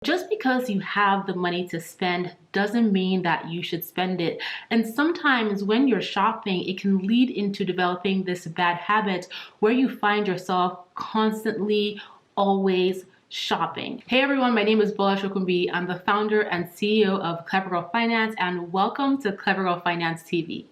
Just because you have the money to spend doesn't mean that you should spend it. And sometimes when you're shopping, it can lead into developing this bad habit where you find yourself constantly, always shopping. Hey everyone, my name is Bola Shokumbi. I'm the founder and CEO of Clever Girl Finance, and welcome to Clever Girl Finance TV.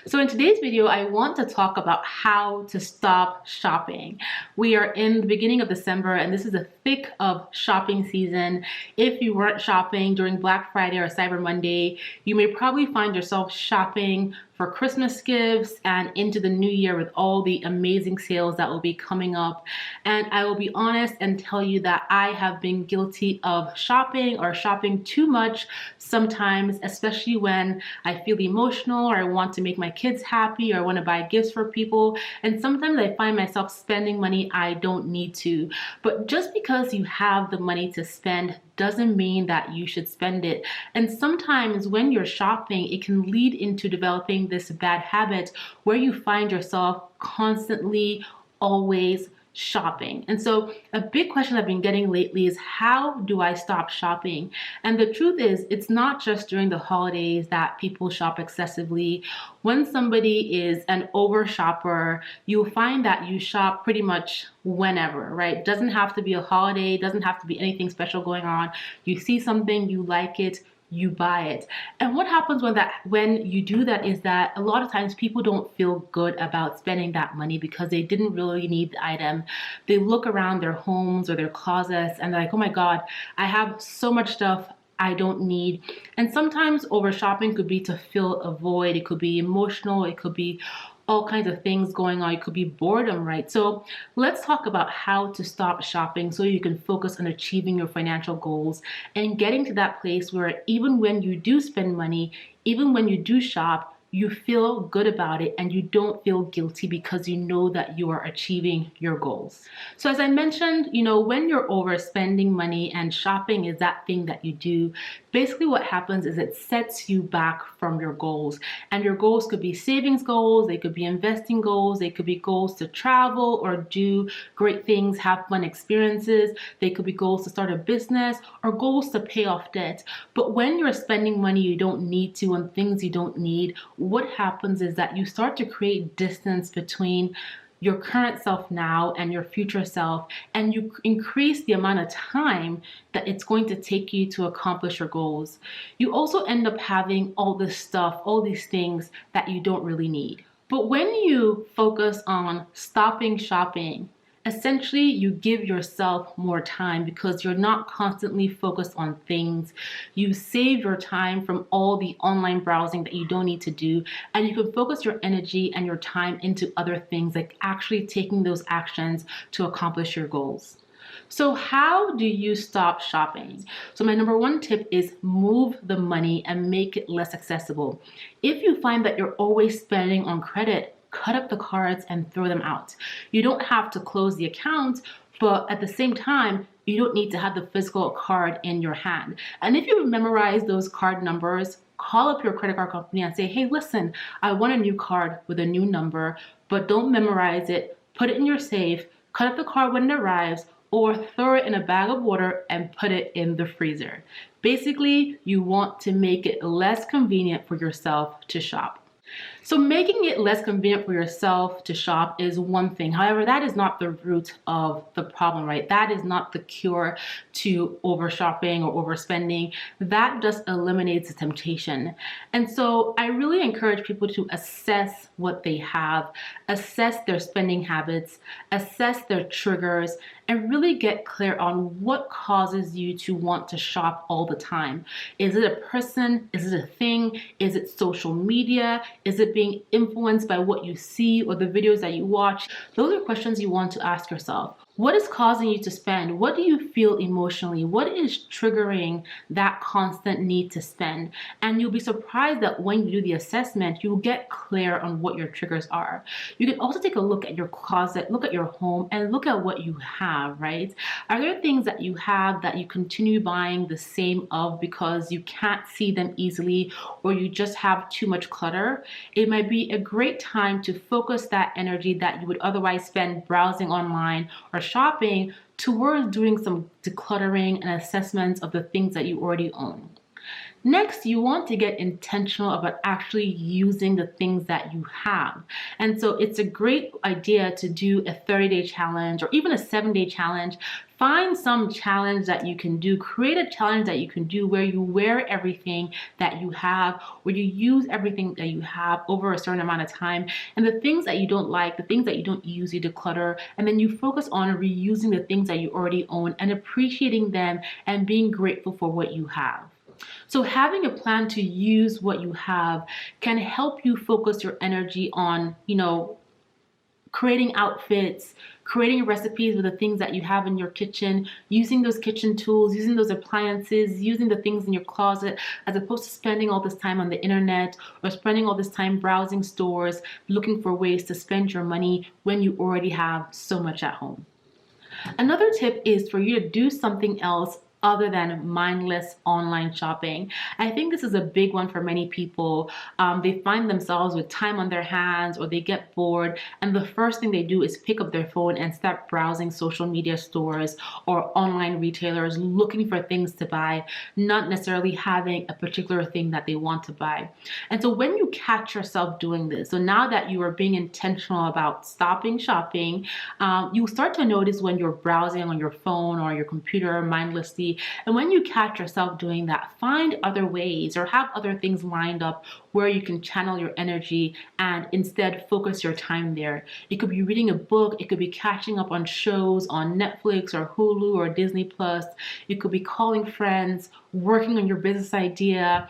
So in today's video, I want to talk about how to stop shopping. We are in the beginning of December and this is the thick of shopping season. If you weren't shopping during Black Friday or Cyber Monday, you may probably find yourself shopping for Christmas gifts and into the new year with all the amazing sales that will be coming up. And I will be honest and tell you that I have been guilty of shopping or shopping too much sometimes, especially when I feel emotional or I want to make my kids happy or I want to buy gifts for people. And sometimes I find myself spending money I don't need to. But just because you have the money to spend doesn't mean that you should spend it. And sometimes when you're shopping, it can lead into developing this bad habit where you find yourself constantly, always shopping. And so a big question I've been getting lately is, how do I stop shopping? And the truth is, it's not just during the holidays that people shop excessively. When somebody is an over shopper, you'll find that you shop pretty much whenever, right? It doesn't have to be a holiday, it doesn't have to be anything special going on. You see something, you like it, you buy it. And what happens when you do that is that a lot of times people don't feel good about spending that money because they didn't really need the item. They look around their homes or their closets and they're like, oh my God, I have so much stuff I don't need. And sometimes over shopping could be to fill a void. It could be emotional. It could be all kinds of things going on. It could be boredom, right? So let's talk about how to stop shopping so you can focus on achieving your financial goals and getting to that place where even when you do spend money, even when you do shop, you feel good about it and you don't feel guilty because you know that you are achieving your goals. So as I mentioned, when you're overspending money and shopping is that thing that you do, basically what happens is it sets you back from your goals. And your goals could be savings goals, they could be investing goals, they could be goals to travel or do great things, have fun experiences, they could be goals to start a business or goals to pay off debt. But when you're spending money you don't need to on things you don't need, what happens is that you start to create distance between your current self now and your future self, and you increase the amount of time that it's going to take you to accomplish your goals. You also end up having all this stuff, all these things that you don't really need. But when you focus on stopping shopping, essentially you give yourself more time because you're not constantly focused on things. You save your time from all the online browsing that you don't need to do, and you can focus your energy and your time into other things, like actually taking those actions to accomplish your goals. So how do you stop shopping? So my number one tip is move the money and make it less accessible. If you find that you're always spending on credit, cut up the cards and throw them out. You don't have to close the account, but at the same time, you don't need to have the physical card in your hand. And if you memorize those card numbers, call up your credit card company and say, hey, listen, I want a new card with a new number, but don't memorize it. Put it in your safe, cut up the card when it arrives, or throw it in a bag of water and put it in the freezer. Basically, you want to make it less convenient for yourself to shop. So making it less convenient for yourself to shop is one thing. However, that is not the root of the problem, right? That is not the cure to over shopping or overspending. That just eliminates the temptation. And so I really encourage people to assess what they have, assess their spending habits, assess their triggers, and really get clear on what causes you to want to shop all the time. Is it a person? Is it a thing? Is it social media? Is it being influenced by what you see or the videos that you watch? Those are questions you want to ask yourself. What is causing you to spend? What do you feel emotionally? What is triggering that constant need to spend? And you'll be surprised that when you do the assessment, you'll get clear on what your triggers are. You can also take a look at your closet, look at your home, and look at what you have, right? Are there things that you have that you continue buying the same of because you can't see them easily or you just have too much clutter? It might be a great time to focus that energy that you would otherwise spend browsing online or shopping towards doing some decluttering and assessments of the things that you already own. Next, you want to get intentional about actually using the things that you have. And so it's a great idea to do a 30-day challenge or even a 7-day challenge. Find some challenge that you can do. Create a challenge that you can do where you wear everything that you have, where you use everything that you have over a certain amount of time. And the things that you don't like, the things that you don't use, you declutter. And then you focus on reusing the things that you already own and appreciating them and being grateful for what you have. So having a plan to use what you have can help you focus your energy on, creating outfits, creating recipes with the things that you have in your kitchen, using those kitchen tools, using those appliances, using the things in your closet, as opposed to spending all this time on the internet or spending all this time browsing stores, looking for ways to spend your money when you already have so much at home. Another tip is for you to do something else other than mindless online shopping. I think this is a big one for many people. They find themselves with time on their hands or they get bored, and the first thing they do is pick up their phone and start browsing social media stores or online retailers looking for things to buy, not necessarily having a particular thing that they want to buy. And so when you catch yourself doing this, so now that you are being intentional about stopping shopping, you start to notice when you're browsing on your phone or your computer mindlessly. And when you catch yourself doing that, find other ways or have other things lined up where you can channel your energy and instead focus your time there. It could be reading a book, it could be catching up on shows on Netflix or Hulu or Disney Plus. It could be calling friends, working on your business idea,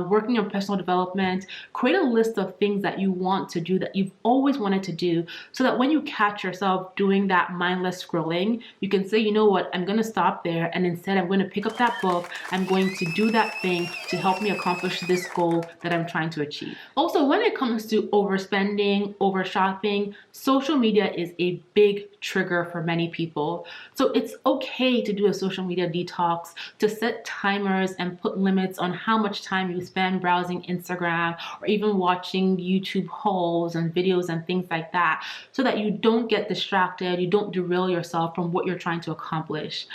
working on personal development. Create a list of things that you want to do, that you've always wanted to do, so that when you catch yourself doing that mindless scrolling, you can say, you know what, I'm going to stop there, and instead I'm going to pick up that book. I'm going to do that thing to help me accomplish this goal that I'm trying to achieve. Also, when it comes to overspending, over shopping, social media is a big trigger for many people. So it's okay to do a social media detox, to set timers and put limits on how much time you spend browsing Instagram or even watching YouTube hauls and videos and things like that, so that you don't get distracted, you don't derail yourself from what you're trying to accomplish.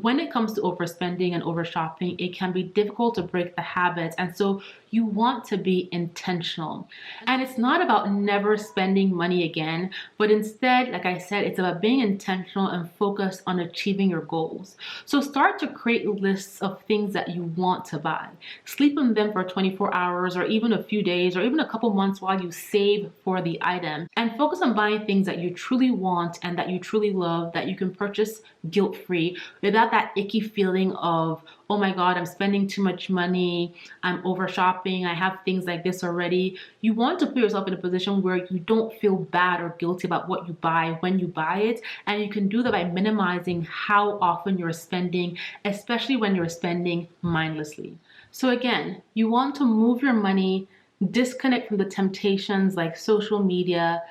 When it comes to overspending and over shopping, it can be difficult to break the habit, and so you want to be intentional. And it's not about never spending money again, but instead, like I said, it's about being intentional and focused on achieving your goals. So start to create lists of things that you want to buy. Sleep on them for 24 hours or even a few days or even a couple months while you save for the item, and focus on buying things that you truly want and that you truly love, that you can purchase guilt-free without that icky feeling of, oh my God, I'm spending too much money, I'm over shopping, I have things like this already. You want to put yourself in a position where you don't feel bad or guilty about what you buy when you buy it, and you can do that by minimizing how often you're spending, especially when you're spending mindlessly. So again, you want to move your money, disconnect from the temptations like social media.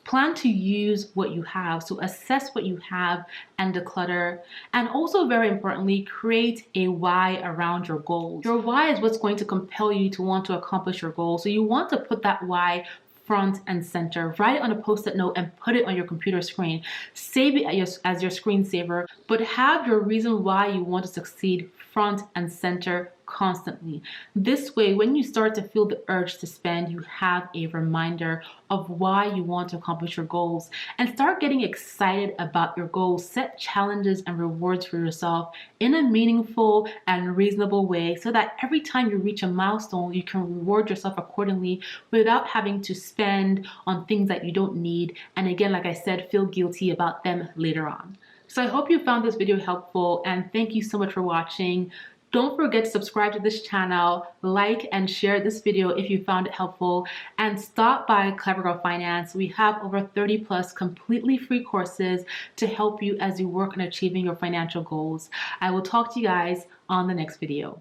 Plan to use what you have, so assess what you have and declutter. And also, very importantly, create a why around your goals. Your why is what's going to compel you to want to accomplish your goal. So you want to put that why front and center. Write it on a post-it note and put it on your computer screen. Save it as your screensaver, but have your reason why you want to succeed front and center constantly. This way, when you start to feel the urge to spend, you have a reminder of why you want to accomplish your goals, and start getting excited about your goals. Set challenges and rewards for yourself in a meaningful and reasonable way, so that every time you reach a milestone, you can reward yourself accordingly without having to spend on things that you don't need. And again, like I said, feel guilty about them later on. So I hope you found this video helpful, and thank you so much for watching. Don't forget to subscribe to this channel, like and share this video if you found it helpful, and stop by Clever Girl Finance. We have over 30 plus completely free courses to help you as you work on achieving your financial goals. I will talk to you guys on the next video.